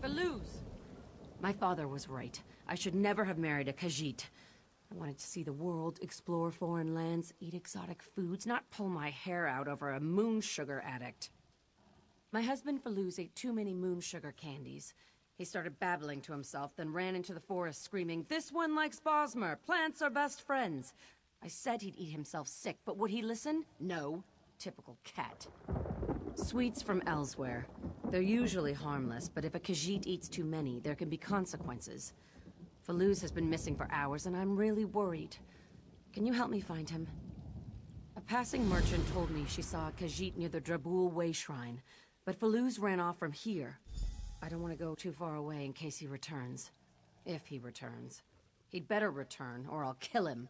Faluz! My father was right. I should never have married a Khajiit. I wanted to see the world, explore foreign lands, eat exotic foods, not pull my hair out over a moon sugar addict. My husband Faluz ate too many moon sugar candies. He started babbling to himself, then ran into the forest screaming, "This one likes Bosmer! Plants are best friends!" I said he'd eat himself sick, but would he listen? No. Typical cat. Sweets from elsewhere. They're usually harmless, but if a Khajiit eats too many, there can be consequences. Faluz has been missing for hours, and I'm really worried. Can you help me find him? A passing merchant told me she saw a Khajiit near the Drabul Way Shrine, but Faluz ran off from here. I don't want to go too far away in case he returns. If he returns. He'd better return, or I'll kill him.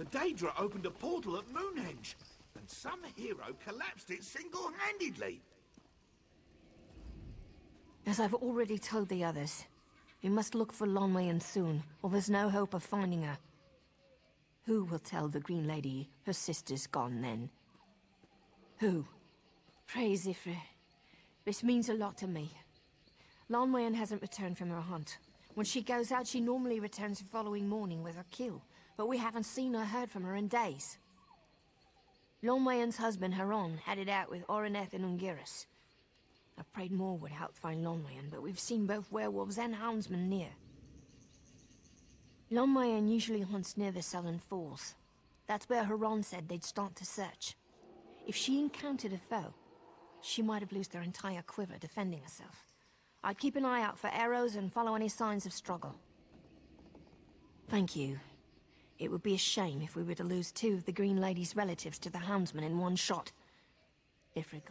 The Daedra opened a portal at Moonhenge, and some hero collapsed it single-handedly. As I've already told the others, we must look for Lan Wei soon, or there's no hope of finding her. Who will tell the Green Lady her sister's gone then? Who? Pray, Zifre. This means a lot to me. Lan Wei hasn't returned from her hunt. When she goes out, she normally returns the following morning with her kill, but we haven't seen or heard from her in days. Lan Wei's husband, Haron, headed out with Oreneth and Ungiris. I've prayed more would help find Lan Wei, but we've seen both werewolves and houndsmen near. Lan Wei usually hunts near the Southern Falls. That's where Haron said they'd start to search. If she encountered a foe, she might have lost her entire quiver defending herself. I'd keep an eye out for arrows and follow any signs of struggle. Thank you. It would be a shame if we were to lose two of the Green Lady's relatives to the houndsman in one shot. Ifrit.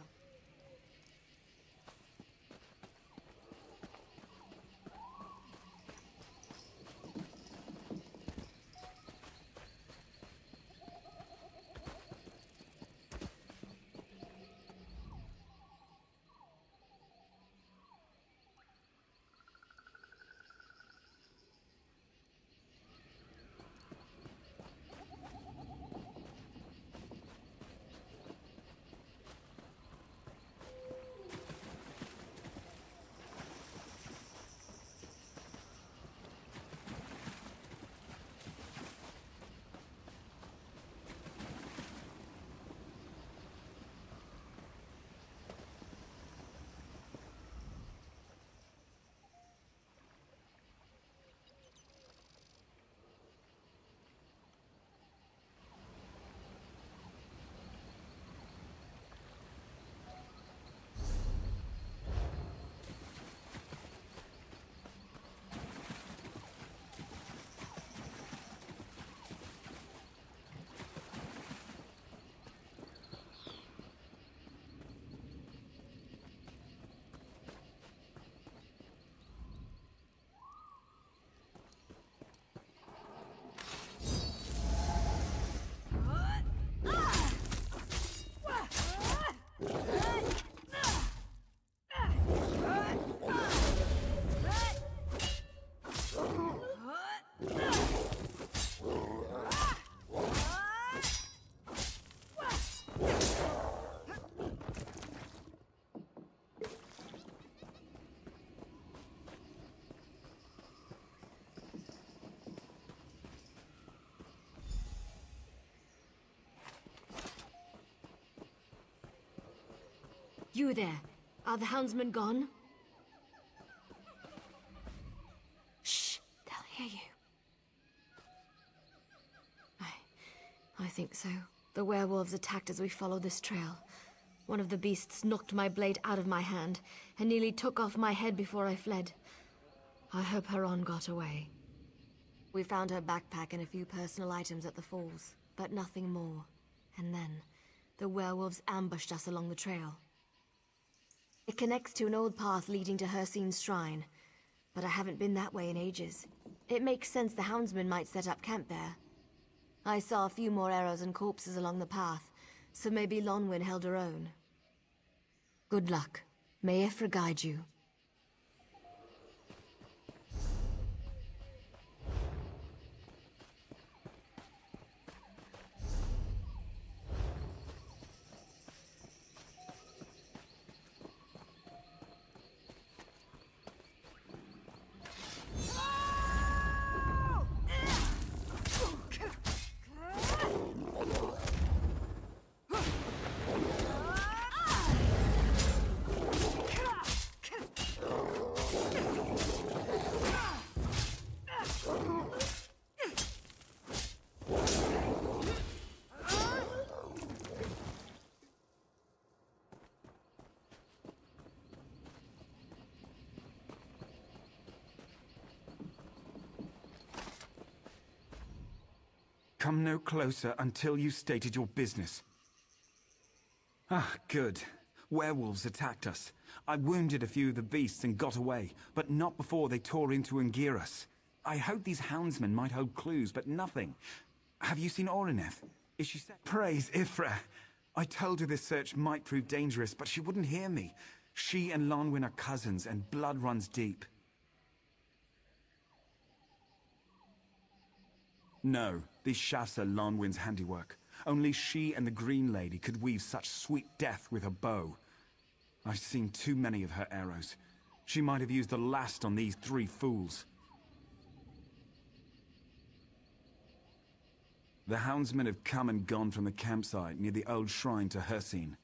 You there. Are the houndsmen gone? Shh, they'll hear you. I think so. The werewolves attacked as we followed this trail. One of the beasts knocked my blade out of my hand and nearly took off my head before I fled. I hope Haron got away. We found her backpack and a few personal items at the falls, but nothing more. And then, the werewolves ambushed us along the trail. It connects to an old path leading to Hircine's shrine, but I haven't been that way in ages. It makes sense the houndsmen might set up camp there. I saw a few more arrows and corpses along the path, so maybe Lan Wei held her own. Good luck. May Ifrit guide you. Come no closer until you stated your business. Ah, good. Werewolves attacked us. I wounded a few of the beasts and got away, but not before they tore into Ungiris. I hoped these houndsmen might hold clues, but nothing. Have you seen Orineth? Is she safe? Praise Ifra! I told her this search might prove dangerous, but she wouldn't hear me. She and Lonwyn are cousins, and blood runs deep. No, these shafts are Lonwyn's handiwork. Only she and the Green Lady could weave such sweet death with her bow. I've seen too many of her arrows. She might have used the last on these 3 fools. The houndsmen have come and gone from the campsite near the old shrine to Hircine.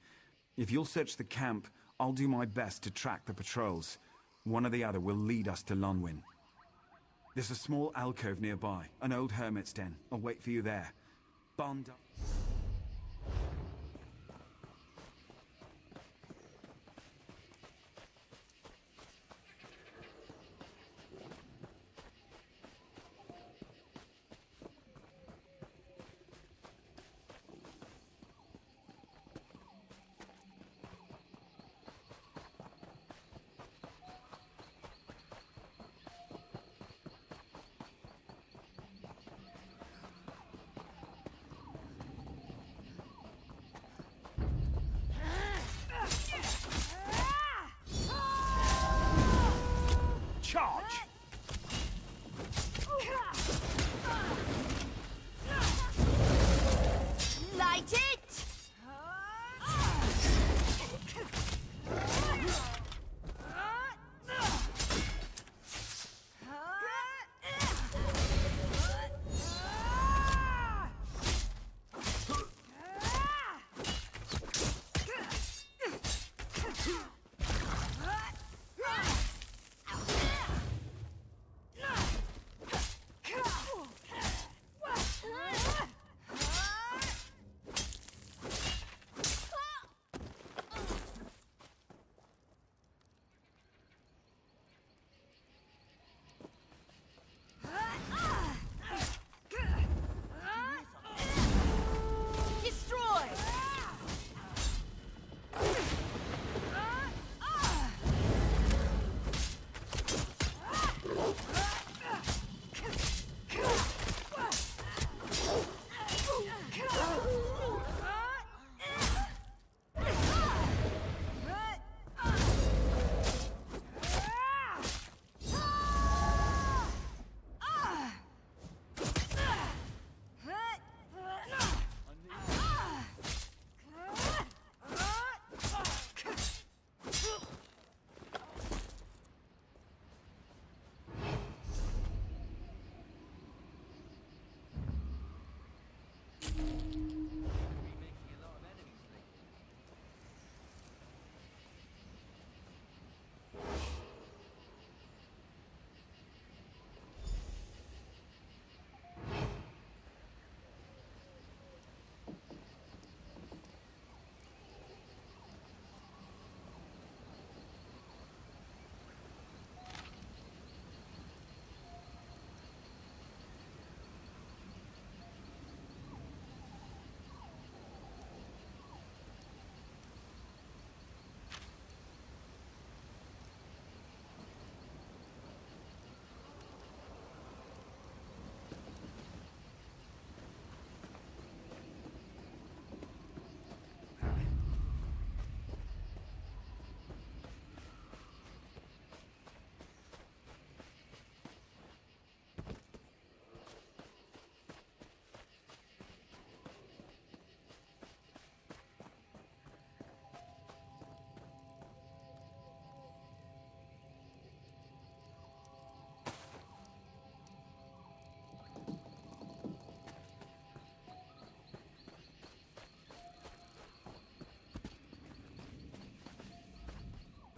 If you'll search the camp, I'll do my best to track the patrols. One or the other will lead us to Lonwyn. There's a small alcove nearby, an old hermit's den. I'll wait for you there. Bond up. Charge! Light it!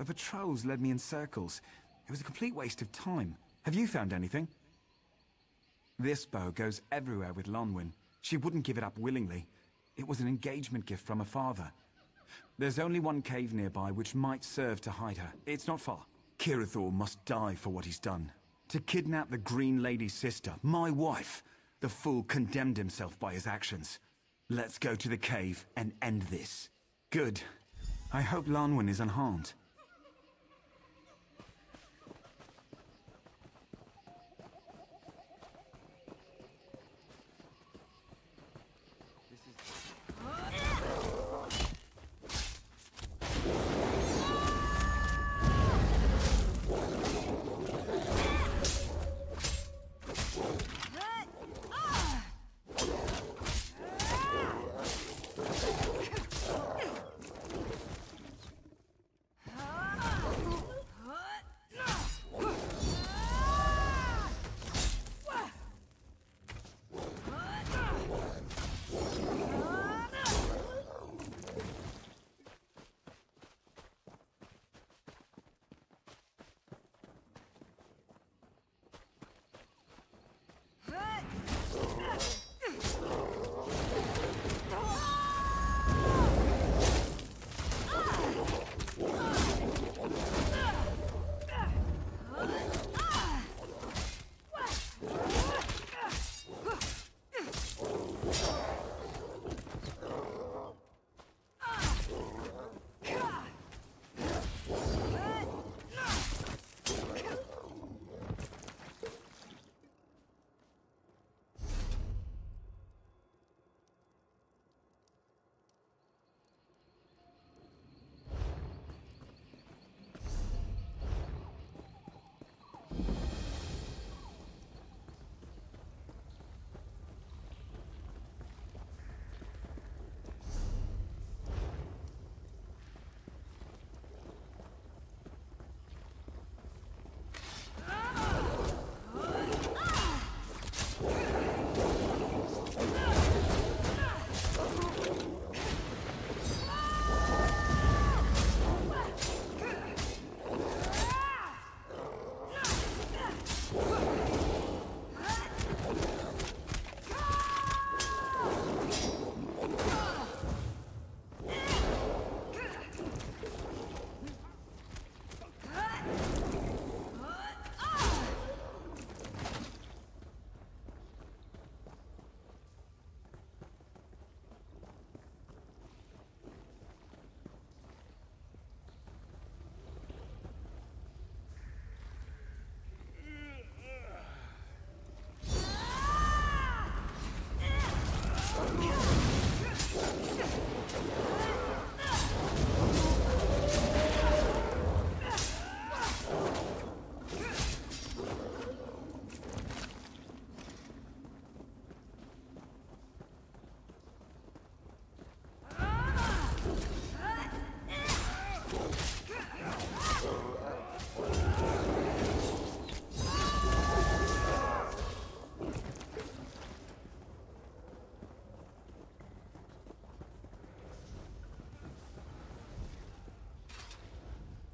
The patrols led me in circles. It was a complete waste of time. Have you found anything? This bow goes everywhere with Lonwyn. She wouldn't give it up willingly. It was an engagement gift from her father. There's only one cave nearby which might serve to hide her. It's not far. Kirathor must die for what he's done. To kidnap the Green Lady's sister, my wife. The fool condemned himself by his actions. Let's go to the cave and end this. Good. I hope Lonwyn is unharmed.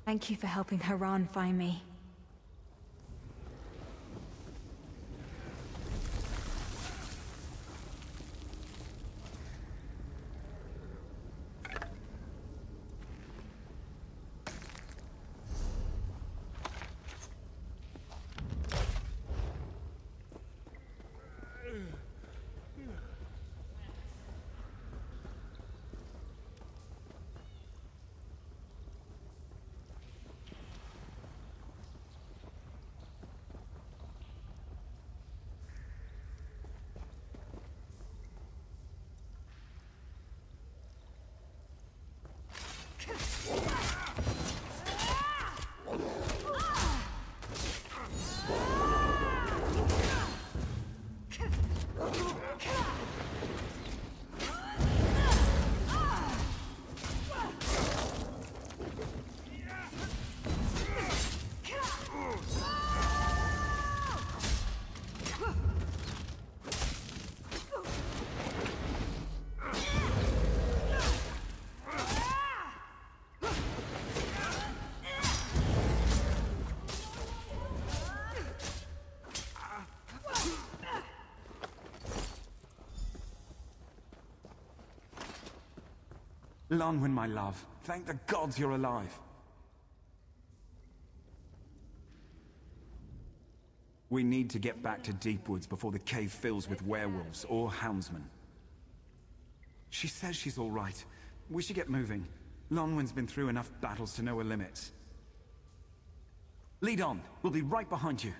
Thank you for helping Haran find me. Lonwyn, my love, thank the gods you're alive. We need to get back to Deepwoods before the cave fills with werewolves or houndsmen. She says she's all right. We should get moving. Lonwyn's been through enough battles to know her limits. Lead on. We'll be right behind you.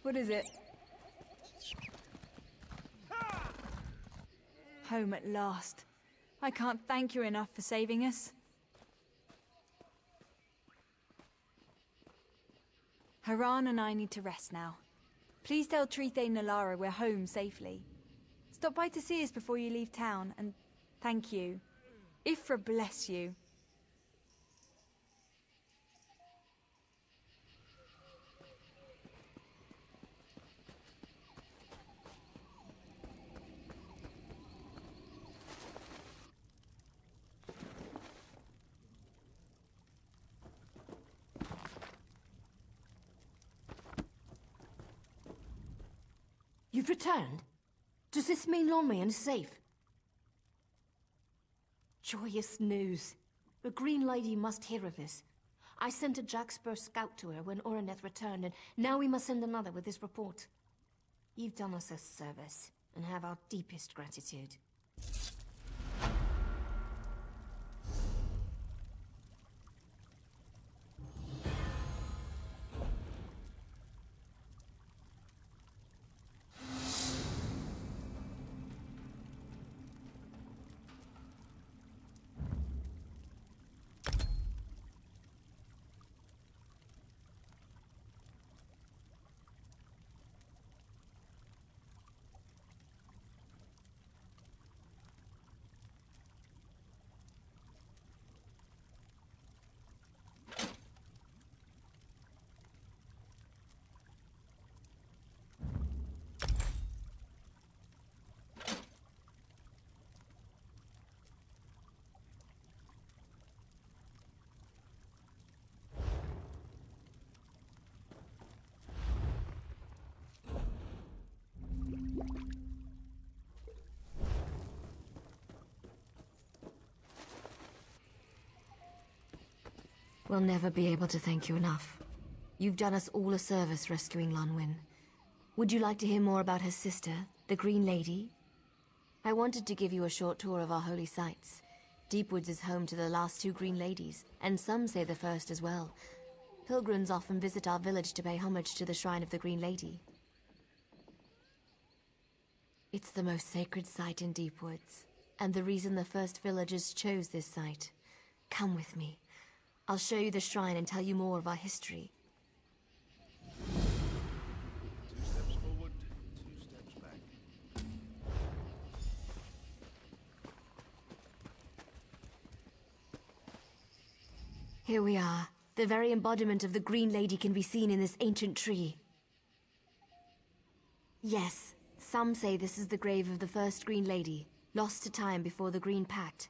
What is it? Home at last. I can't thank you enough for saving us. Haran and I need to rest now. Please tell Trithe and Nalara we're home safely. Stop by to see us before you leave town, and thank you. Ifra bless you. You've returned? Does this mean Lonwyn is safe? Joyous news. The Green Lady must hear of this. I sent a Jack Spur scout to her when Oreneth returned, and now we must send another with this report. You've done us a service, and have our deepest gratitude. We'll never be able to thank you enough. You've done us all a service rescuing Lonwyn. Would you like to hear more about her sister, the Green Lady? I wanted to give you a short tour of our holy sites. Deepwoods is home to the last two Green Ladies, and some say the first as well. Pilgrims often visit our village to pay homage to the shrine of the Green Lady. It's the most sacred site in Deepwoods, and the reason the first villagers chose this site. Come with me. I'll show you the shrine and tell you more of our history. 2 steps forward, 2 steps back. Here we are. The very embodiment of the Green Lady can be seen in this ancient tree. Yes, some say this is the grave of the first Green Lady, lost to time before the Green Pact.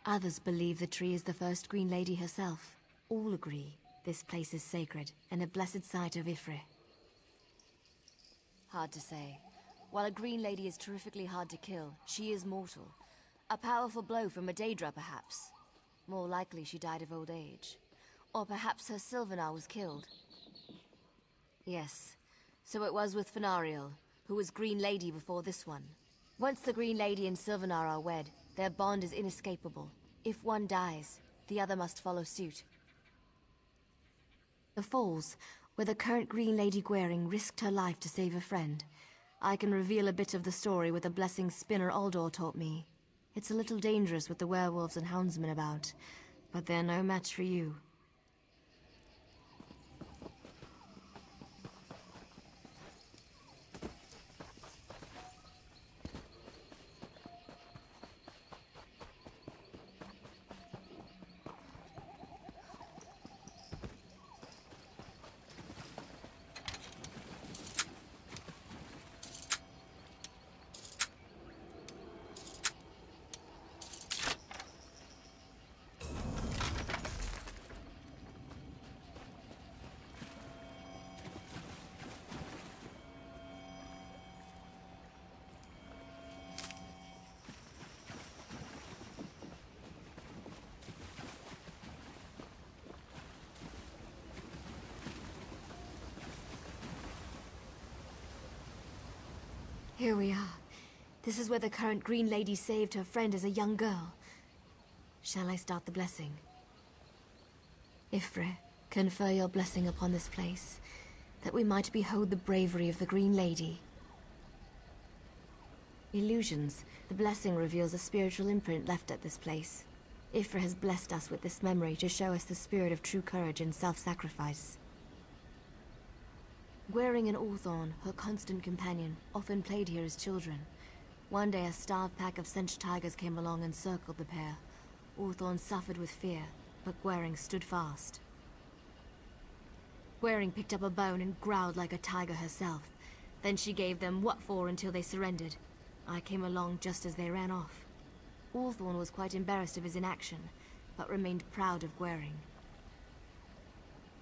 Others believe the tree is the first Green Lady herself. All agree this place is sacred and a blessed site of Y'ffre. Hard to say. While a Green Lady is terrifically hard to kill, she is mortal. A powerful blow from a Daedra, perhaps. More likely she died of old age. Or perhaps her Sylvanar was killed. Yes, so it was with Fenariel, who was Green Lady before this one. Once the Green Lady and Sylvanar are wed, their bond is inescapable. If one dies, the other must follow suit. The Falls, where the current Green Lady Gwaring risked her life to save a friend. I can reveal a bit of the story with a blessing Spinner Aldor taught me. It's a little dangerous with the werewolves and houndsmen about, but they're no match for you. Here we are. This is where the current Green Lady saved her friend as a young girl. Shall I start the blessing? Y'ffre, confer your blessing upon this place, that we might behold the bravery of the Green Lady. Illusions. The blessing reveals a spiritual imprint left at this place. Y'ffre has blessed us with this memory to show us the spirit of true courage and self-sacrifice. Gwaring and Ulthorn, her constant companion, often played here as children. One day a starved pack of Sench tigers came along and circled the pair. Ulthorn suffered with fear, but Gwaring stood fast. Gwaring picked up a bone and growled like a tiger herself. Then she gave them what for until they surrendered. I came along just as they ran off. Ulthorn was quite embarrassed of his inaction, but remained proud of Gwaring.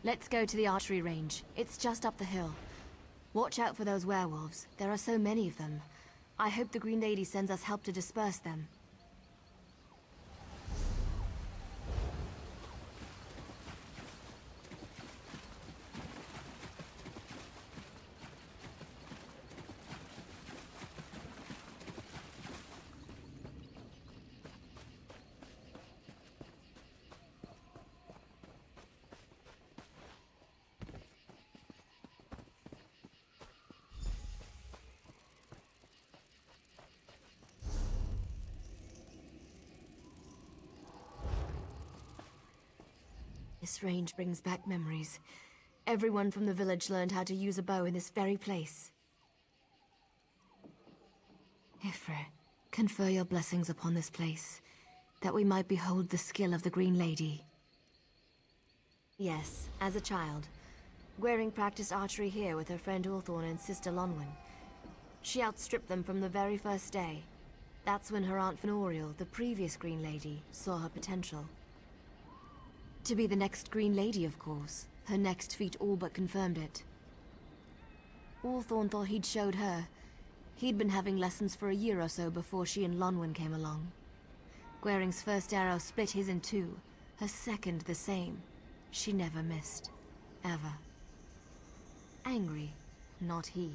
Let's go to the archery range. It's just up the hill. Watch out for those werewolves. There are so many of them. I hope the Green Lady sends us help to disperse them. This range brings back memories. Everyone from the village learned how to use a bow in this very place. Y'ffre, confer your blessings upon this place, that we might behold the skill of the Green Lady. Yes, as a child. Gwaring practiced archery here with her friend Ulthorn and sister Lonwyn. She outstripped them from the very first day. That's when her Aunt Fenoriel, the previous Green Lady, saw her potential. To be the next Green Lady, of course. Her next feat all but confirmed it. Ulthorn thought he'd showed her. He'd been having lessons for a year or so before she and Lonwyn came along. Gwaring's first arrow split his in two, her second the same. she never missed. Ever. Angry, not he.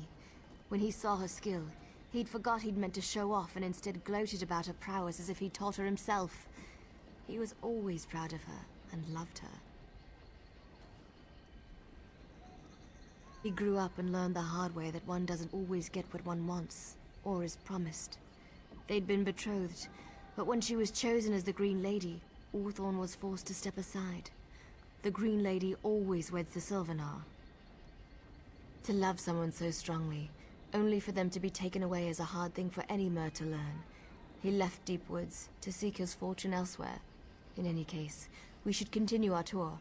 When he saw her skill, he'd forgot he'd meant to show off and instead gloated about her prowess as if he'd taught her himself. He was always proud of her and loved her. He grew up and learned the hard way that one doesn't always get what one wants, or is promised. They'd been betrothed, but when she was chosen as the Green Lady, Orthorn was forced to step aside. The Green Lady always weds the Sylvanar. To love someone so strongly, only for them to be taken away, is a hard thing for any Mer to learn. He left Deepwoods to seek his fortune elsewhere. In any case, we should continue our tour.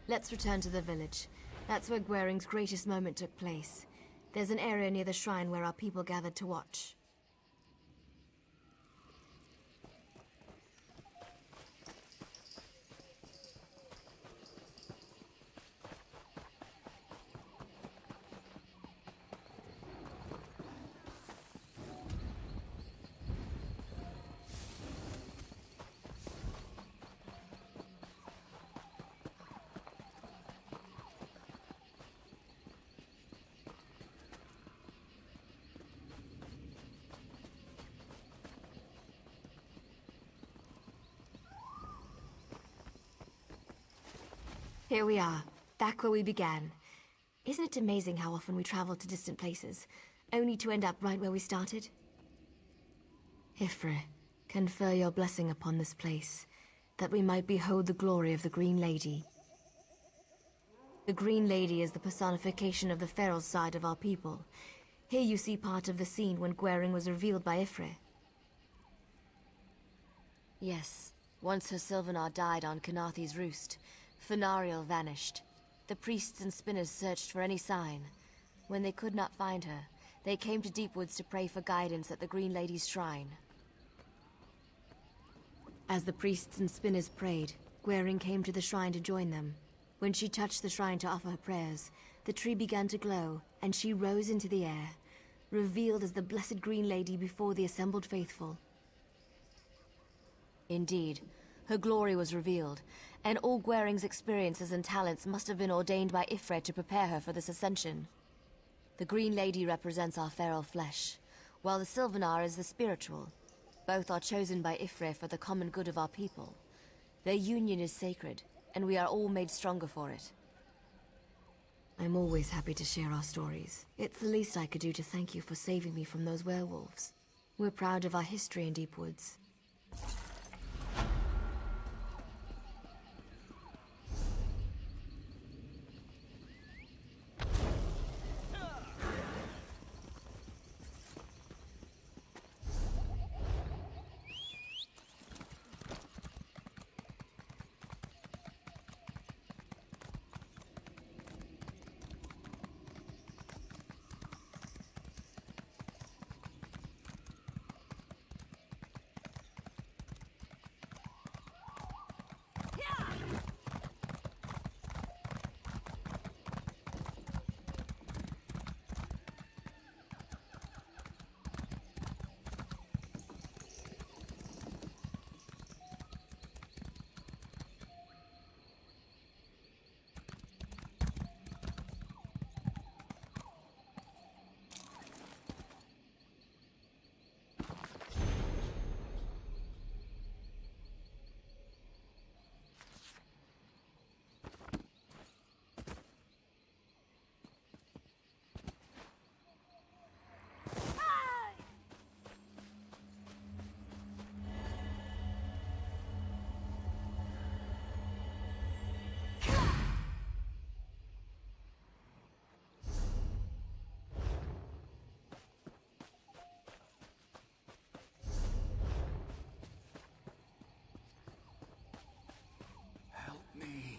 Let's return to the village. That's where Gwering's greatest moment took place. There's an area near the shrine where our people gathered to watch. Here we are, back where we began. Isn't it amazing how often we travel to distant places, only to end up right where we started? Ifre, confer your blessing upon this place, that we might behold the glory of the Green Lady. The Green Lady is the personification of the feral side of our people. Here you see part of the scene when Gwering was revealed by Ifre. Yes, once her Sylvanar died on Kanaathi's roost, Fenariel vanished. The priests and spinners searched for any sign. When they could not find her, they came to Deepwoods to pray for guidance at the Green Lady's shrine. As the priests and spinners prayed, Gwering came to the shrine to join them. When she touched the shrine to offer her prayers, the tree began to glow, and she rose into the air, revealed as the Blessed Green Lady before the assembled faithful. Indeed, her glory was revealed, and all Gwering's experiences and talents must have been ordained by Ifre to prepare her for this ascension. The Green Lady represents our feral flesh, while the Sylvanar is the spiritual. Both are chosen by Ifre for the common good of our people. Their union is sacred, and we are all made stronger for it. I'm always happy to share our stories. It's the least I could do to thank you for saving me from those werewolves. We're proud of our history in Deepwoods.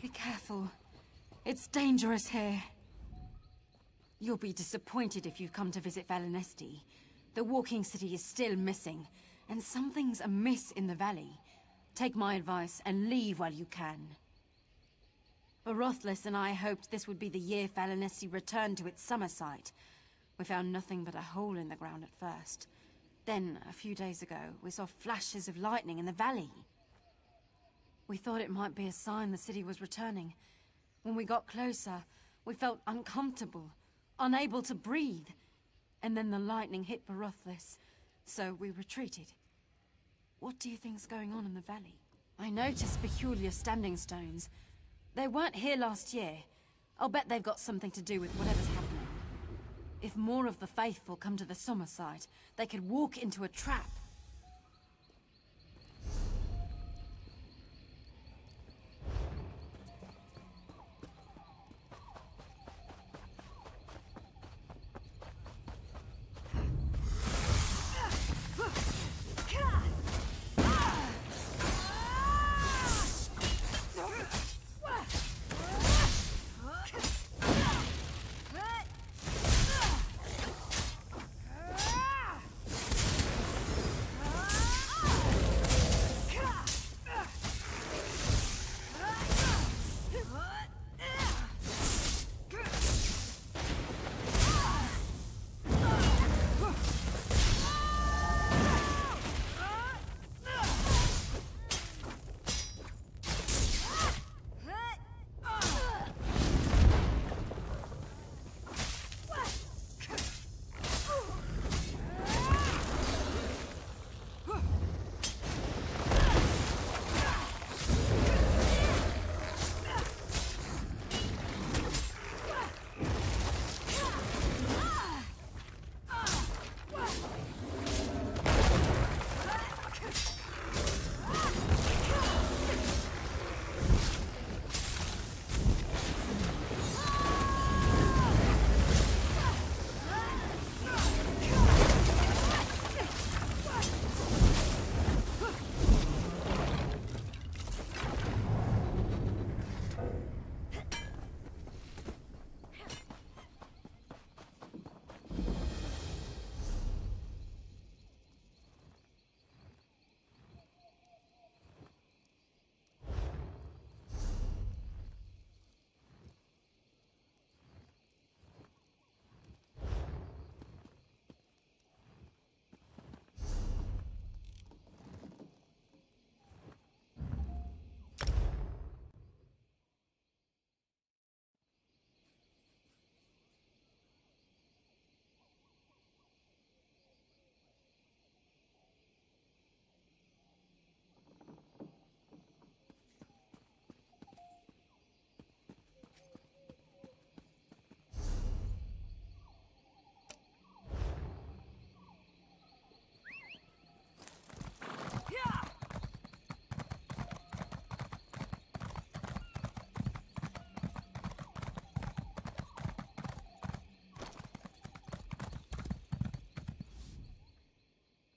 Be careful. It's dangerous here. You'll be disappointed if you've come to visit Valinesti. The Walking City is still missing, and something's amiss in the valley. Take my advice and leave while you can. Orothless and I hoped this would be the year Valinesti returned to its summer site. We found nothing but a hole in the ground at first. Then, a few days ago, we saw flashes of lightning in the valley. We thought it might be a sign the city was returning. When we got closer, we felt uncomfortable, unable to breathe. And then the lightning hit Barothlis, so we retreated. What do you think's going on in the valley? I noticed peculiar standing stones. They weren't here last year. I'll bet they've got something to do with whatever's happening. If more of the faithful come to the summer site, they could walk into a trap.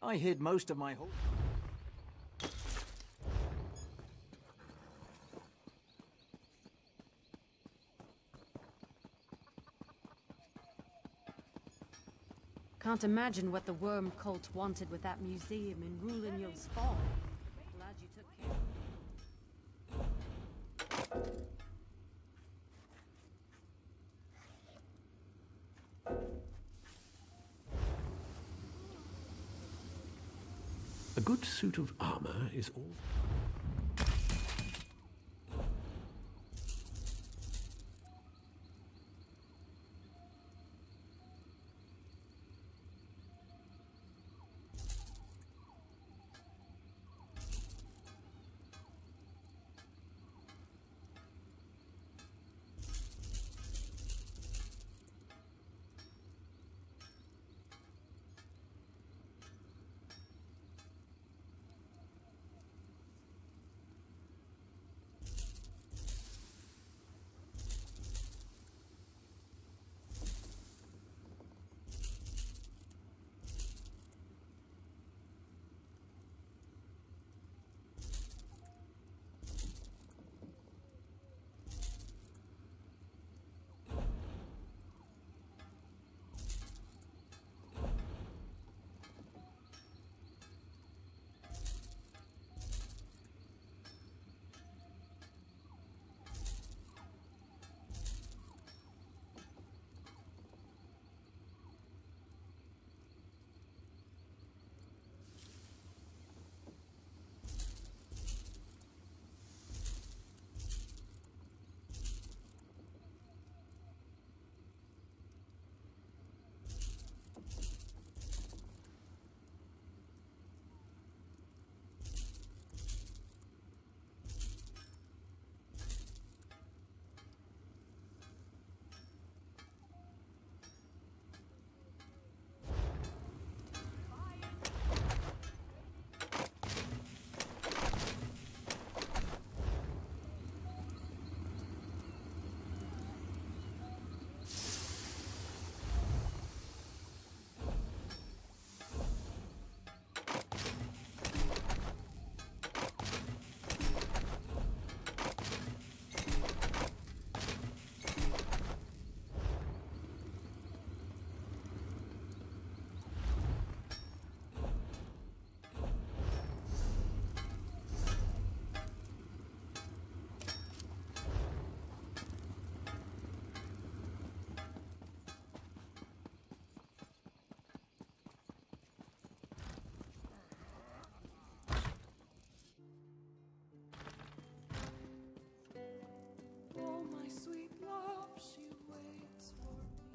I hid most of my whole... Can't imagine what the worm cult wanted with that museum in Rulin-Yul's Fall. Glad you took care of A good suit of armor is all...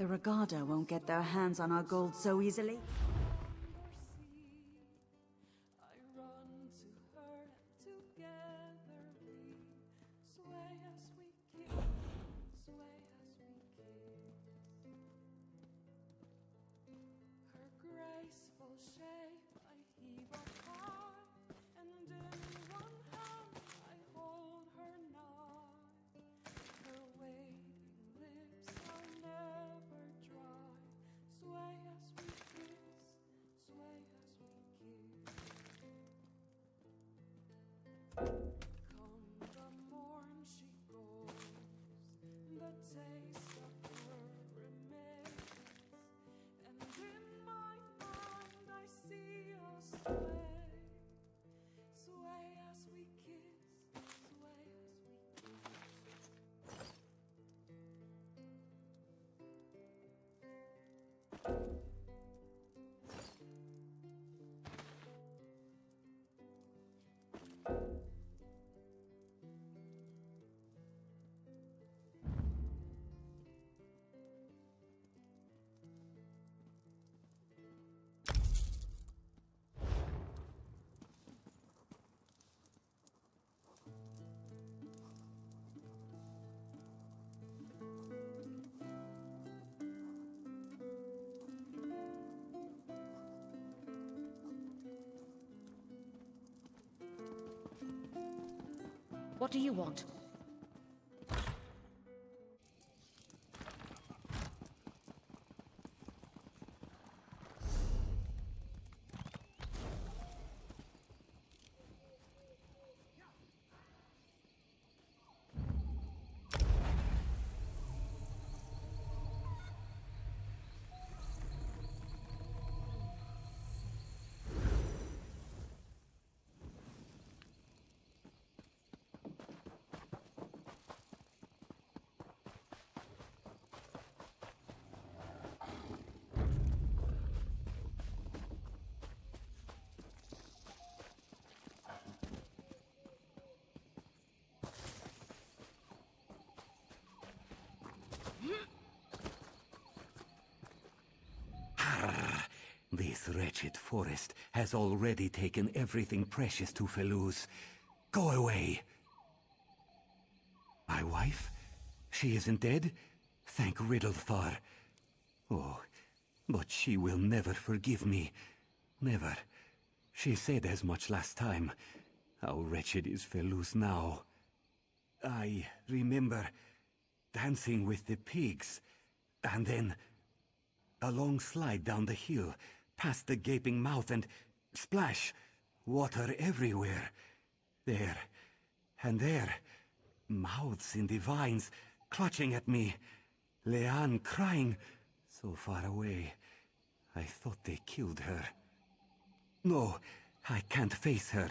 The Regada won't get their hands on our gold so easily. What do you want? This wretched forest has already taken everything precious to Feluz. Go away! My wife? She isn't dead? Thank Riddlethar. Oh, but she will never forgive me. Never. She said as much last time. How wretched is Feluz now. I remember dancing with the pigs, and then a long slide down the hill, past the gaping mouth, and splash! Water everywhere. There, and there, mouths in the vines, clutching at me. Leanne crying, so far away. I thought they killed her. No, I can't face her.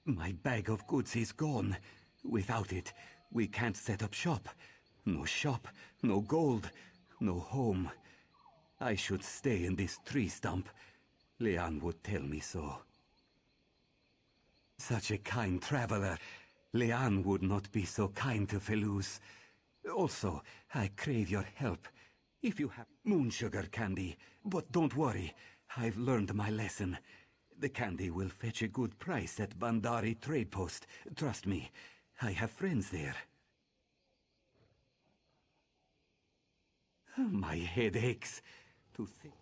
My bag of goods is gone. Without it, we can't set up shop. No shop, no gold, no home. I should stay in this tree stump. Leanne would tell me so. Such a kind traveler. Leanne would not be so kind to Feluz. Also, I crave your help. If you have moon sugar candy. But don't worry, I've learned my lesson. The candy will fetch a good price at Bandari trade post. Trust me, I have friends there. My head aches to think.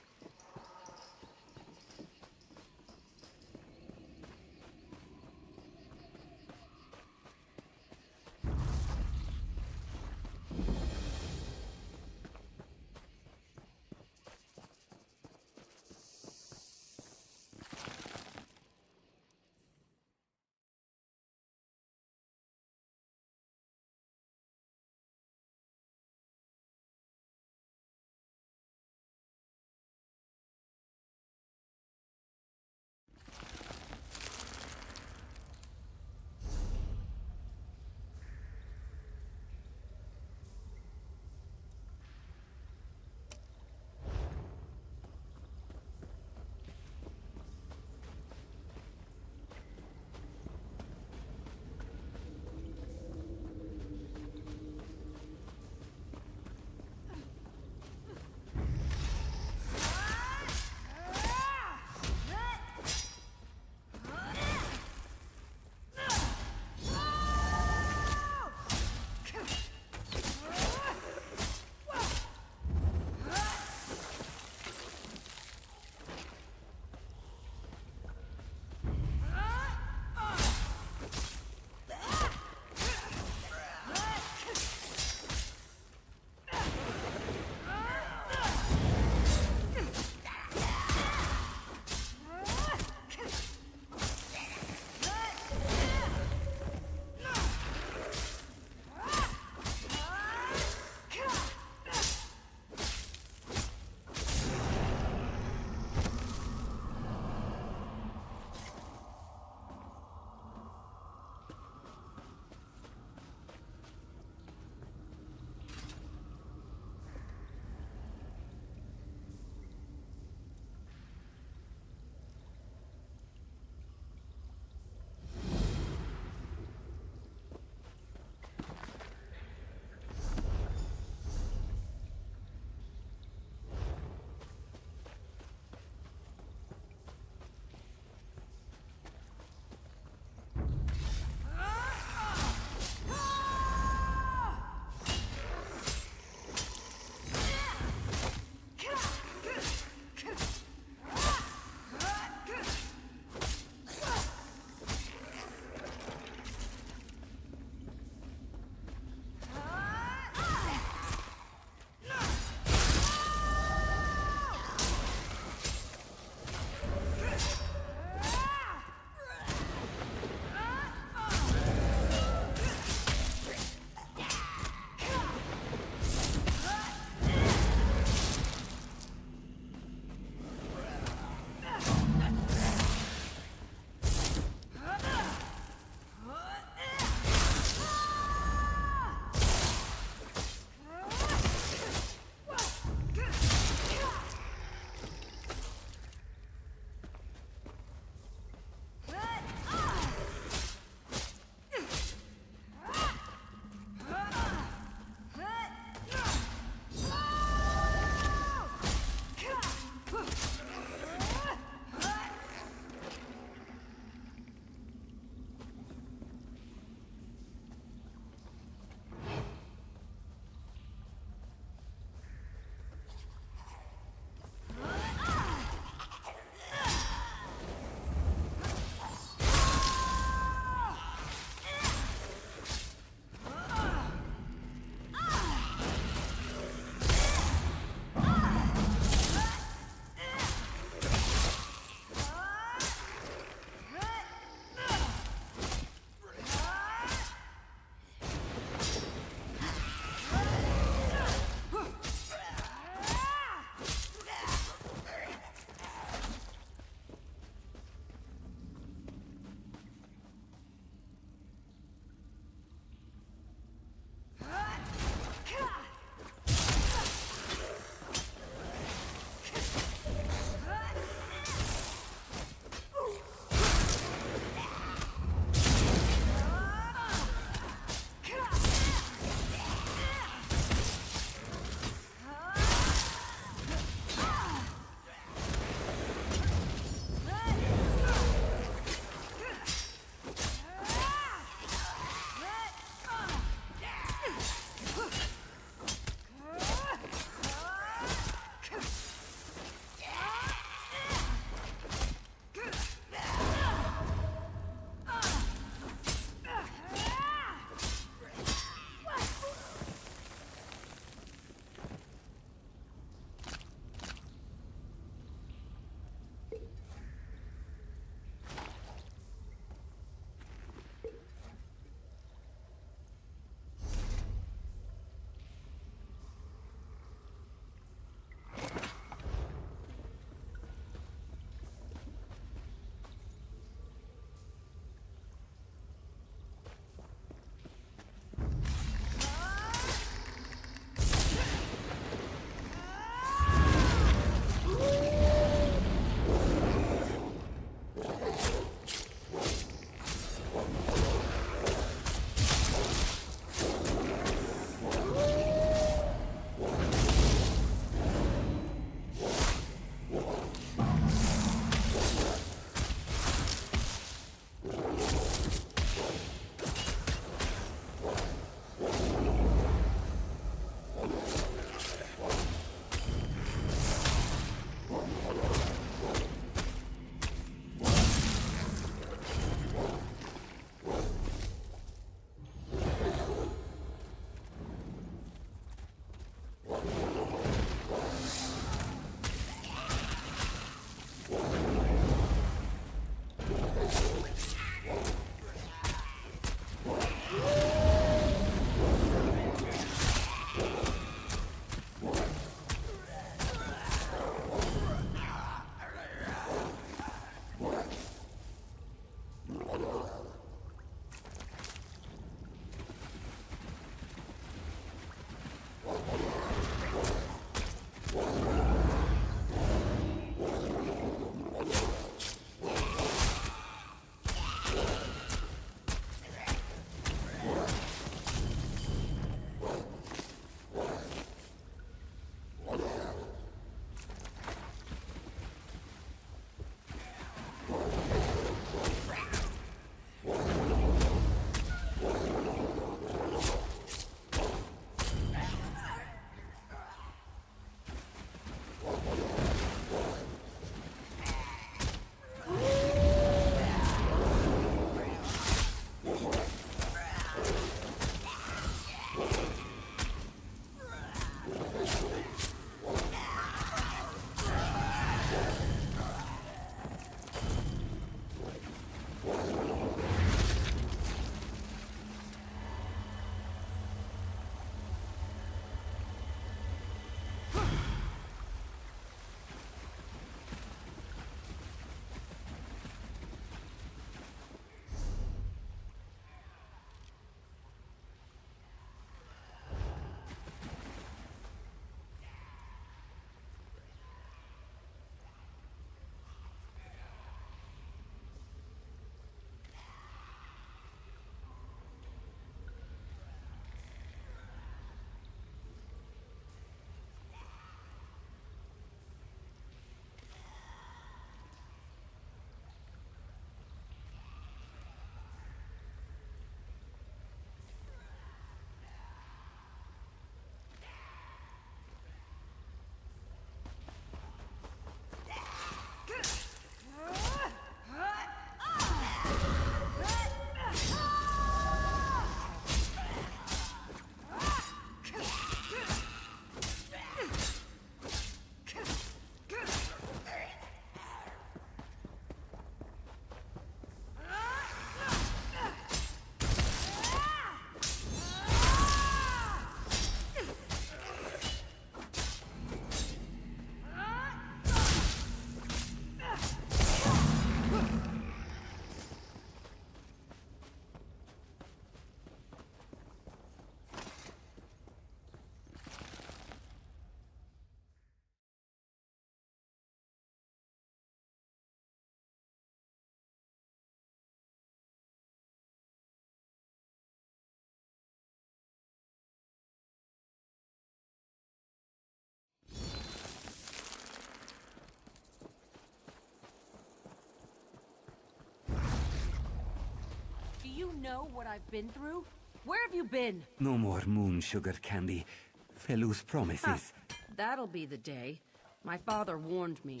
know what I've been through? Where have you been? No more moon sugar candy. Felus promises. That'll be the day. My father warned me.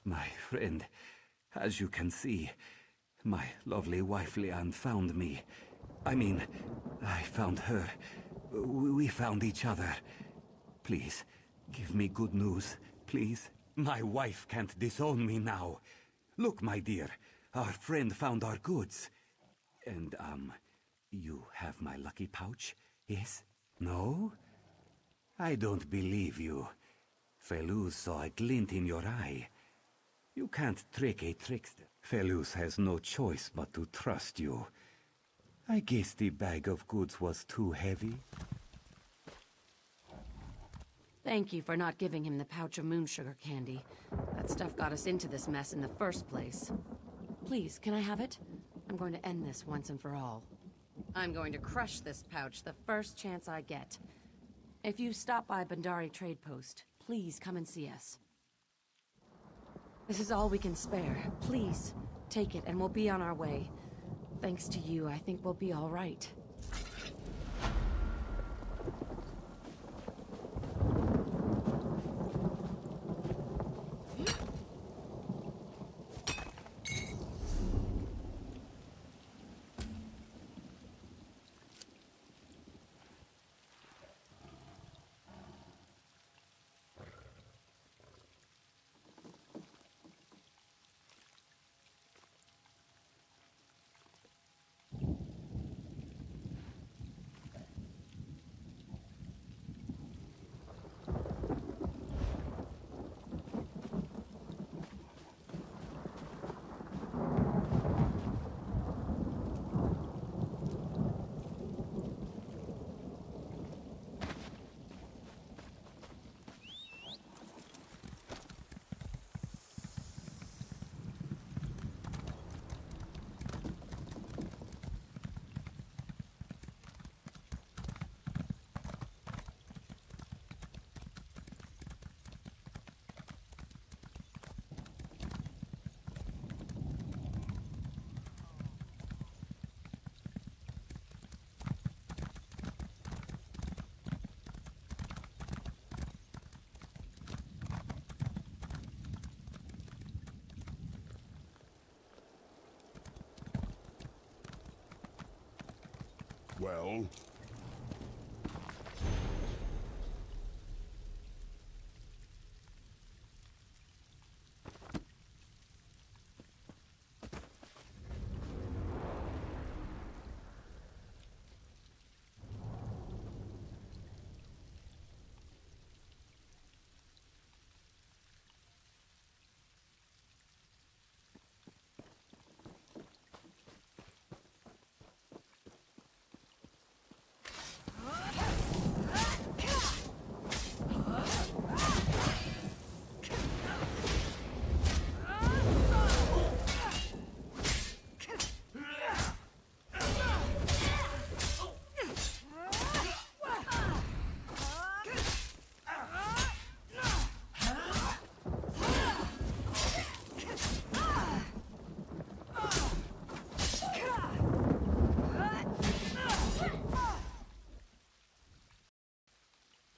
My friend, as you can see, my lovely wife Leanne found me. I mean, I found her. We found each other. Please, give me good news, please. My wife can't disown me now. Look, my dear, our friend found our goods. And, you have my lucky pouch, yes? No? I don't believe you. Felus saw a glint in your eye. You can't trick a trickster. Felus has no choice but to trust you. I guess the bag of goods was too heavy. Thank you for not giving him the pouch of moon sugar candy. That stuff got us into this mess in the first place. Please, can I have it? I'm going to end this once and for all. I'm going to crush this pouch the first chance I get. If you stop by Bandari Trade Post, please come and see us. This is all we can spare. Please, take it and we'll be on our way. Thanks to you, I think we'll be all right. Well,